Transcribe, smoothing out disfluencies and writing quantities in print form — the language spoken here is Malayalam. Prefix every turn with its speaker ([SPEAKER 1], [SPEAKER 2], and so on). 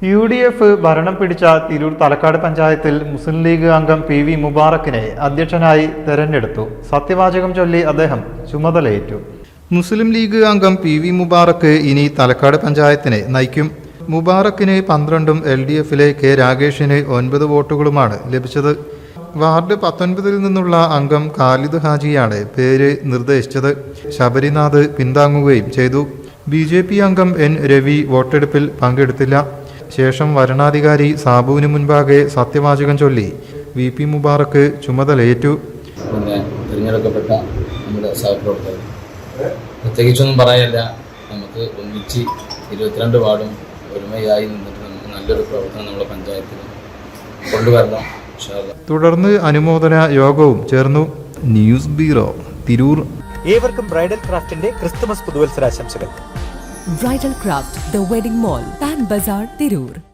[SPEAKER 1] UDF ഭരണം പിടിച്ച തിരൂർ തലക്കാട് പഞ്ചായത്തിൽ മുസ്ലിം ലീഗ് അംഗം PV മുബാറക്കിനെ അധ്യക്ഷനായി തെരഞ്ഞെടുത്തു. സത്യവാചകം ചൊല്ലി അദ്ദേഹം ചുമതലയേറ്റു. മുസ്ലിം ലീഗ് അംഗം PV മുബാറക്ക് ഇനി തലക്കാട് പഞ്ചായത്തിനെ നയിക്കും. മുബാറക്കിന് 12ഉം LDFിലെ K രാഗേഷിന് 9 വോട്ടുകളുമാണ് ലഭിച്ചത്. വാർഡ് 19ൽ നിന്നുള്ള അംഗം ഖാലിദ് ഹാജിയാണ് പേര് നിർദ്ദേശിച്ചത്. ശബരിനാഥ് പിന്താങ്ങുകയും ചെയ്തു. BJP അംഗം N രവി വോട്ടെടുപ്പിൽ പങ്കെടുത്തില്ല. ശേഷം വരണാധികാരി സാബുവിന് മുൻപാകെ സത്യവാചകം ചൊല്ലി VP മുബാറക്ക് ചുമതലയേറ്റു.
[SPEAKER 2] പിന്നെ തിരഞ്ഞെടുക്കപ്പെട്ട നമ്മുടെ സഹപ്രവർത്തകർ പ്രത്യേകിച്ചൊന്നും പറയല്ല, നമുക്ക് ഒന്നിച്ച് 22 വാർഡും ഒരുമയായി നിന്നിട്ട് നമുക്ക് നല്ലൊരു പ്രവർത്തനം നമ്മുടെ പഞ്ചായത്തിൽ കൊണ്ടുവരണം.
[SPEAKER 1] തുടർന്ന് അനുമോദന യോഗവും ചേർന്നു. News bureau, Tirur.
[SPEAKER 3] ഏവർക്കും ബ്രൈഡൽ ക്രാഫ്റ്റിന്റെ ക്രിസ്തുമസ് പുതുവത്സരാശംസകൾ.
[SPEAKER 4] Bridal Craft, The Wedding Mall, Pan Bazaar, Tirur.